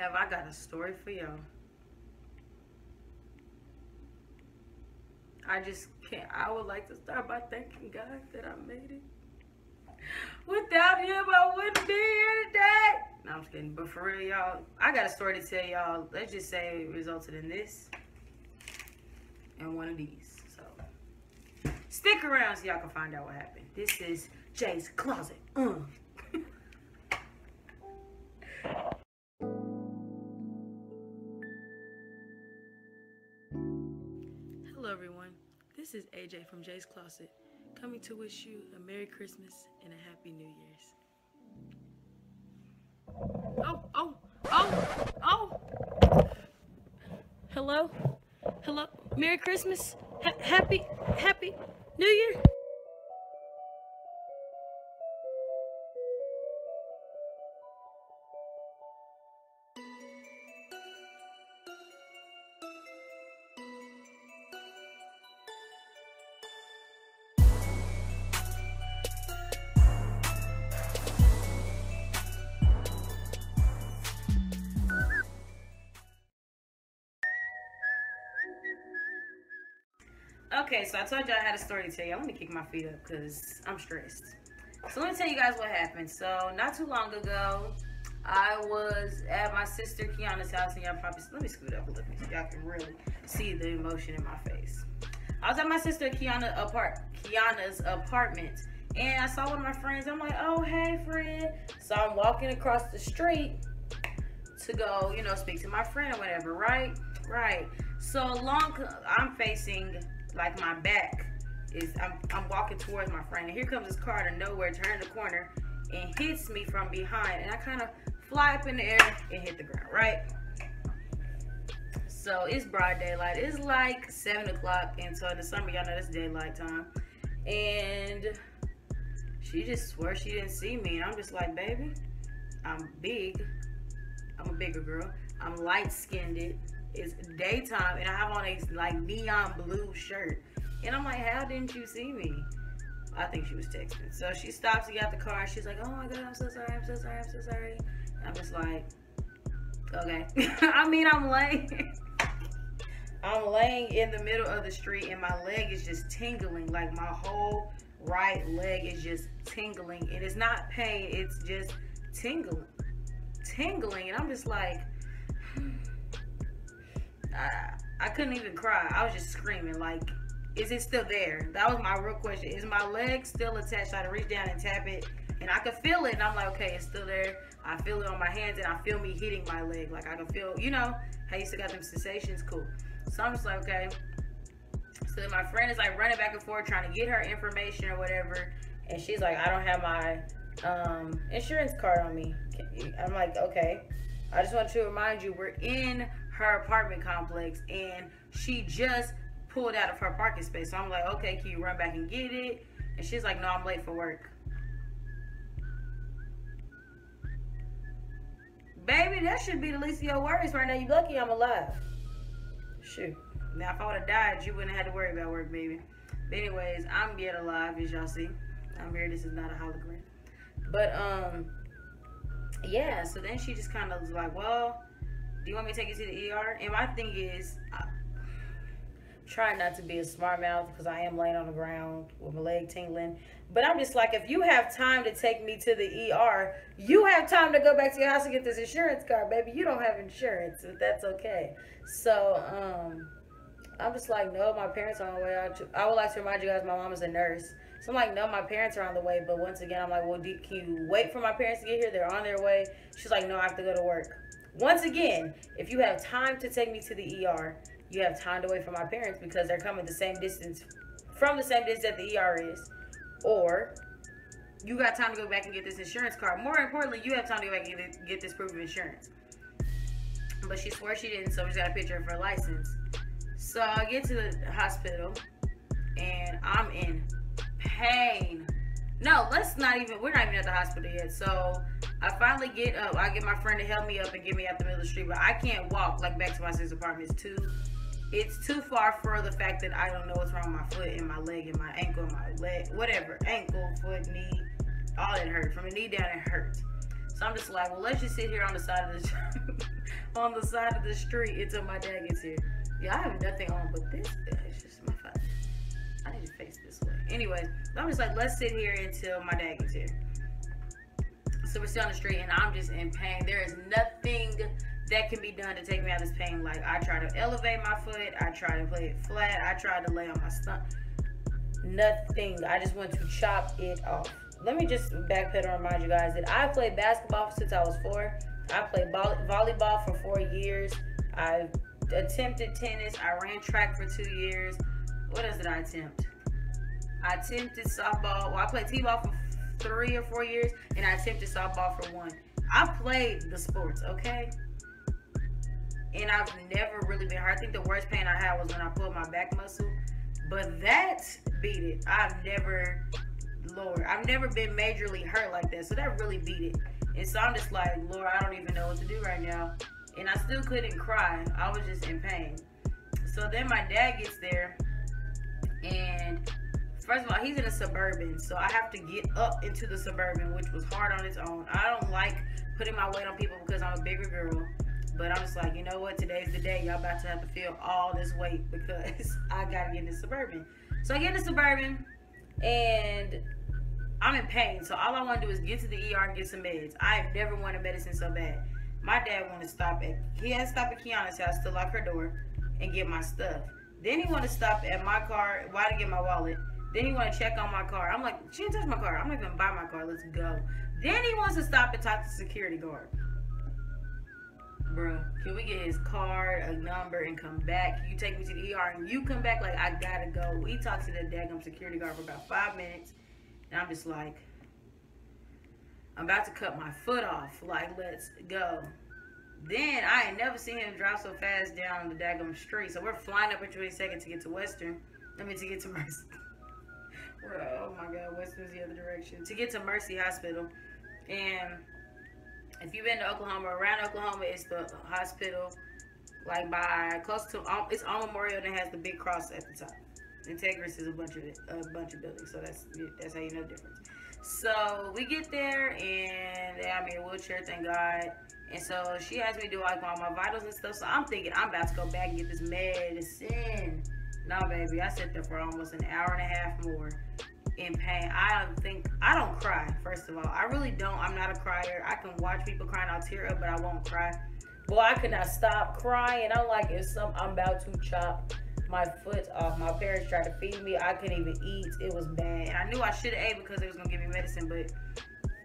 have I got a story for y'all. I just can't. I would like to start by thanking God that I made it. Without him, I wouldn't be here today. No, I'm just kidding. But for real, y'all, I got a story to tell y'all. Let's just say it resulted in this and one of these. So stick around so y'all can find out what happened. This is Jay's Closet. Hello everyone, this is AJ from Jay's Closet, coming to wish you a Merry Christmas and a Happy New Year's. Oh. Hello? Merry Christmas? Happy New Year? Okay, so I told you I had a story to tell you. Let me kick my feet up because I'm stressed. So let me tell you guys what happened. So not too long ago, I was at my sister Kiana's house, and y'all probably, let me scoot up a little bit so y'all can really see the emotion in my face. I was at my sister Kiana's apartment, and I saw one of my friends. I'm like, oh, hey, friend. So I'm walking across the street to go, speak to my friend or whatever, right? Right. So I'm facing, like, my back is, I'm walking towards my friend, and here comes this car out of nowhere, turning the corner, and hits me from behind, and I kind of fly up in the air and hit the ground, right? So it's broad daylight. It's like 7 o'clock, and so in the summer, y'all know that's daylight time, and she just swears she didn't see me, and I'm just like, baby, I'm big. I'm a bigger girl. I'm light-skinned. It's daytime, and I have on a like neon blue shirt, and I'm like, how didn't you see me? I think she was texting. So she stops to get out the car, and she's like, oh my God, I'm so sorry. And I'm just like, okay. I mean, I'm laying in the middle of the street, and my leg is just tingling. Like, my whole right leg is just tingling, and it's not pain, it's just tingling, and I'm just like, I couldn't even cry. I was just screaming, like, is it still there? That was my real question. Is my leg still attached? I had to reach down and tap it, and I could feel it, and I'm like, okay, it's still there. I feel it on my hands, and I feel me hitting my leg. Like, I can feel, how you still got them sensations? Cool. So I'm just like, okay. So then my friend is like running back and forth trying to get her information or whatever, and she's like, I don't have my insurance card on me. I'm like, okay. I just want to remind you, we're in her apartment complex, and she just pulled out of her parking space. So I'm like, okay, can you run back and get it? And she's like, no, I'm late for work. Baby, that should be the least of your worries right now. You lucky I'm alive. Shoot. Now, if I would have died, you wouldn't have had to worry about work, baby. But anyways, I'm yet alive, as y'all see. I'm here. This is not a hologram. But, yeah, so then she just kind of was like, well, do you want me to take you to the ER? And my thing is, trying not to be a smart mouth because I am laying on the ground with my leg tingling. But I'm just like, if you have time to take me to the ER, you have time to go back to your house and get this insurance card, baby. You don't have insurance, but that's okay. So, I'm just like, no, my parents are on the way. I would like to remind you guys, my mom is a nurse. So I'm like, no, my parents are on the way. But once again, I'm like, well, can you wait for my parents to get here? They're on their way. She's like, no, I have to go to work. Once again, if you have time to take me to the ER, you have time to wait for my parents because they're coming the same distance, from the same distance that the ER is. Or you got time to go back and get this insurance card. More importantly, you have time to go back and get this proof of insurance. But she swears she didn't, so we just got a picture of her license. So I get to the hospital, and I'm in pain. No, we're not even at the hospital yet. So I finally get up. I get my friend to help me up and get me out the middle of the street, but I can't walk like back to my sister's apartment. It's too far for the fact that I don't know what's wrong with my foot and my leg and my ankle and my leg, whatever, ankle, foot, knee, all it hurt. From the knee down, it hurt. So I'm just like, well, let's just sit here on the side of the on the side of the street until my dad gets here. Yeah, I have nothing on, but this is just my phone. I need to face this way. Anyways, I'm just like, let's sit here until my dad gets here. So we're still on the street, and I'm just in pain. There is nothing that can be done to take me out of this pain. Like, I try to elevate my foot, I try to play it flat, I tried to lay on my stomach. Nothing. I just want to chop it off. Let me just backpedal and remind you guys that I played basketball since I was 4. I played volleyball for 4 years. I attempted tennis. I ran track for 2 years. What else did I attempt? I attempted softball. Well, I played t-ball for 3 or 4 years, and I attempted softball for 1. I played the sports, okay? And I've never really been hurt. I think the worst pain I had was when I pulled my back muscle. But that beat it. I've never been majorly hurt like that. So that really beat it. And so I'm just like, Lord, I don't even know what to do right now. And I still couldn't cry. I was just in pain. So then my dad gets there. And first of all, he's in a Suburban. So I have to get up into the Suburban, which was hard on its own. I don't like putting my weight on people because I'm a bigger girl. But I'm just like, you know what? Today's the day. Y'all about to have to feel all this weight because I got to get in the Suburban. So I get in the Suburban and I'm in pain. So all I want to do is get to the ER and get some meds. I've never wanted medicine so bad. My dad wanted to stop at, he had to stop at Kiana's house to lock her door and get my stuff. Then he wanted to stop at my car, why to get my wallet. Then he wanted to check on my car. I'm like, she didn't touch my car. I'm not going to buy my car. Let's go. Then he wants to stop and talk to the security guard. Bruh, can we get his card, a number, and come back? You take me to the ER and you come back like I gotta go. We talked to the daggum security guard for about 5 minutes. And I'm just like, I'm about to cut my foot off. Like, let's go. Then I ain't never seen him drive so fast down the daggum street. So we're flying up in 22nd to get to Western. I mean, to get to Mercy. Oh my God, Western's the other direction. To get to Mercy Hospital. And if you've been to Oklahoma, around Oklahoma, it's the hospital, like by close to, it's on Memorial, and it has the big cross at the top. Integris is a bunch of buildings, so that's how you know the difference. So we get there, and they have me in a wheelchair, thank God. And so she has me do like all my vitals and stuff. So I'm thinking I'm about to go back and get this medicine. No, baby, I sat there for almost an hour and a half more. In pain. I don't cry, first of all. I really don't. I'm not a crier. I can watch people crying, I'll tear up, but I won't cry. Boy, I could not stop crying. I'm like, I'm about to chop my foot off. My parents tried to feed me. I couldn't even eat. It was bad. And I knew I should have ate because they was going to give me medicine, but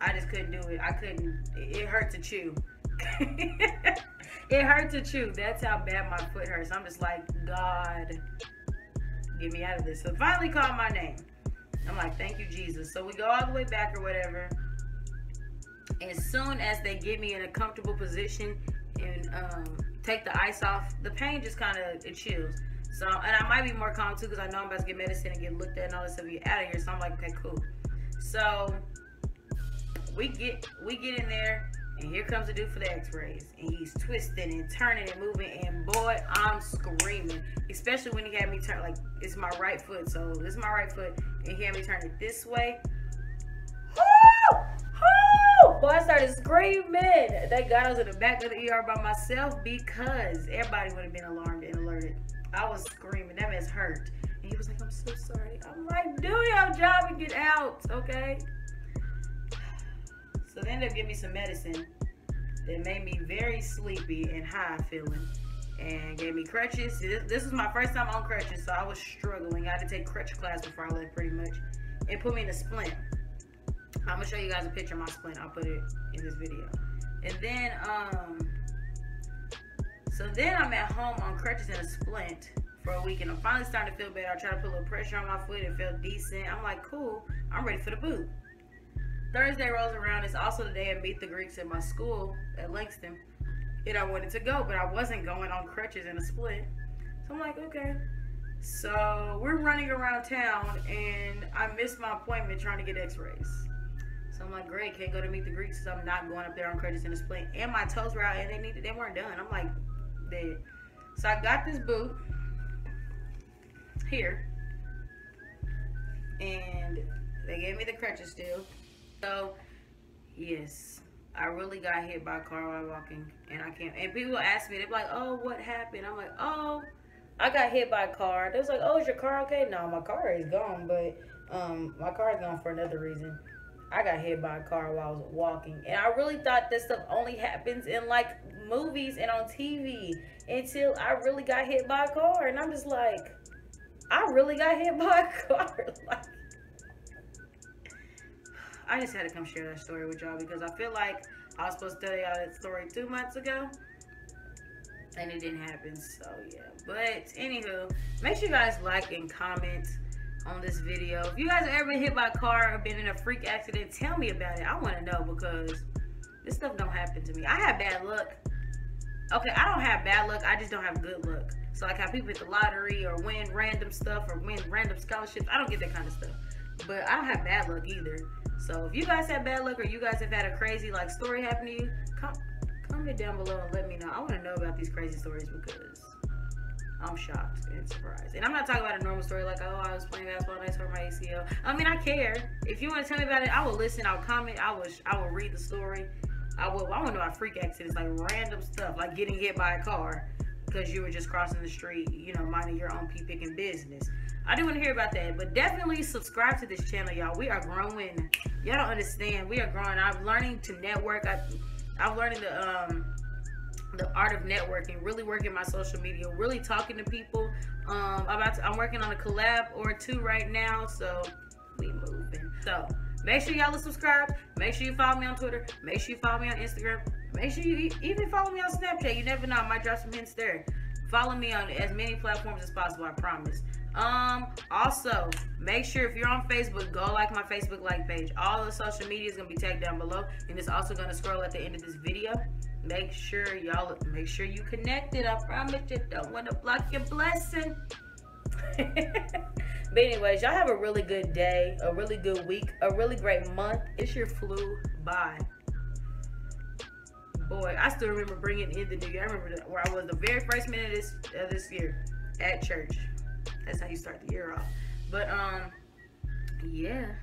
I just couldn't do it. I couldn't. It hurt to chew. It hurt to chew. That's how bad my foot hurts. I'm just like, God, get me out of this. So finally called my name. I'm like, thank you, Jesus. So we go all the way back or whatever. As soon as they get me in a comfortable position and take the ice off, the pain just kind of, it chills. So, and I might be more calm too because I know I'm about to get medicine and get looked at and all this stuff, get out of here. So I'm like, okay, cool. So we get in there, and here comes the dude for the x-rays. And he's twisting and turning and moving, and boy, I'm screaming. Especially when he had me turn, like, it's my right foot. So this is my right foot, and he had me turn it this way. Woo! Woo! Boy, I started screaming. Thank God I was in the back of the ER by myself because everybody would have been alarmed and alerted. I was screaming. That man's hurt. And he was like, I'm so sorry. I'm like, do your job and get out, okay? So they ended up giving me some medicine that made me very sleepy and high feeling, and gave me crutches. This was my first time on crutches, so I was struggling. I had to take crutch class before I left pretty much, and put me in a splint. I'm gonna show you guys a picture of my splint. I'll put it in this video. And then, so then I'm at home on crutches and a splint for a week, and I'm finally starting to feel better. I tried to put a little pressure on my foot. It felt decent. I'm like, cool. I'm ready for the boot. Thursday rolls around. It's also the day of Meet the Greeks at my school at Langston. And I wanted to go, but I wasn't going on crutches and a split. So I'm like, okay. So we're running around town, and I missed my appointment trying to get x-rays. So I'm like, great, can't go to Meet the Greeks because I'm not going up there on crutches and a split. And my toes were out, and they weren't done. I'm like, dead. So I got this boot here, and they gave me the crutches still. So, yes, I really got hit by a car while walking, and I can't. And people ask me, they're like, "Oh, what happened?" I'm like, "Oh, I got hit by a car." They was like, "Oh, is your car okay?" No, my car is gone, but my car is gone for another reason. I got hit by a car while I was walking, and I really thought this stuff only happens in like movies and on TV until I really got hit by a car, and I'm just like, I really got hit by a car. Like, I just had to come share that story with y'all because I feel like I was supposed to tell y'all that story 2 months ago, and it didn't happen. So yeah, but anywho, make sure you guys like and comment on this video. If you guys have ever been hit by a car or been in a freak accident, tell me about it. I want to know because this stuff don't happen to me. I have bad luck. Okay, I don't have bad luck. I just don't have good luck. So like how people hit the lottery or win random stuff or win random scholarships, I don't get that kind of stuff. But I don't have bad luck either. So if you guys have bad luck or you guys have had a crazy like story happen to you, comment down below and let me know. I want to know about these crazy stories because I'm shocked and surprised. And I'm not talking about a normal story like, oh, I was playing basketball and I tore my ACL. I mean, I care. If you want to tell me about it, I will listen. I'll comment. I will read the story. I want to know about freak accidents, like random stuff, like getting hit by a car because you were just crossing the street, you know, minding your own pee-picking business. I do want to hear about that, but definitely subscribe to this channel, y'all. We are growing. Y'all don't understand. We are growing. I'm learning to network. I'm learning the art of networking, really working my social media, really talking to people. I'm working on a collab or two right now, so we moving. So make sure y'all subscribe. Make sure you follow me on Twitter. Make sure you follow me on Instagram. Make sure you even follow me on Snapchat. You never know, I might drop some hints there. Follow me on as many platforms as possible, I promise. Also, make sure if you're on Facebook, go like my Facebook like page. All the social media is gonna be tagged down below, and it's also gonna scroll at the end of this video. Make sure you connected. I promise you don't want to block your blessing. But anyways, y'all have a really good day, a really good week, a really great month. This year flew by. Boy, I still remember bringing in the new year. I remember where I was the very first minute of this year at church. That's how you start the year off. But yeah.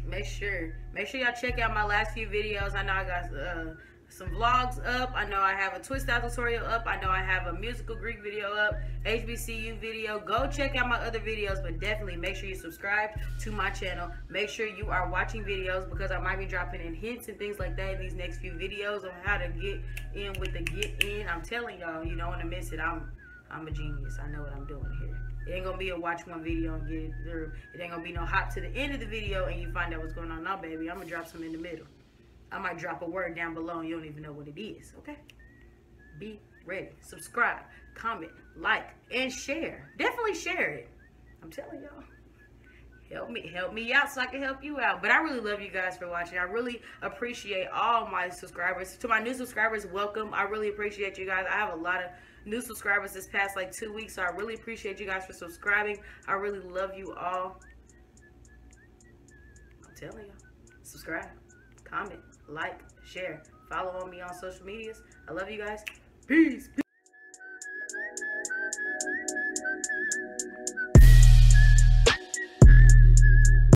Make sure y'all check out my last few videos. I know I got some vlogs up. I know I have a twist out tutorial up. I know I have a musical Greek video up, HBCU video. Go check out my other videos, but definitely make sure you subscribe to my channel. Make sure you are watching videos because I might be dropping in hints and things like that in these next few videos on how to get in with the get in. I'm telling y'all, you don't want to miss it. I'm a genius. I know what I'm doing here. It ain't gonna be a watch one video and get it through. It ain't gonna be no hop to the end of the video and you find out what's going on. No, baby, I'm gonna drop some in the middle. I might drop a word down below and you don't even know what it is, okay? Be ready. Subscribe, comment, like, and share. Definitely share it. I'm telling y'all. Help me out so I can help you out. But I really love you guys for watching. I really appreciate all my subscribers. To my new subscribers, welcome. I really appreciate you guys. I have a lot of new subscribers this past like 2 weeks, so I really appreciate you guys for subscribing. I really love you all. I'm telling y'all. Subscribe, comment, like, share, follow on me on social medias. I love you guys. Peace.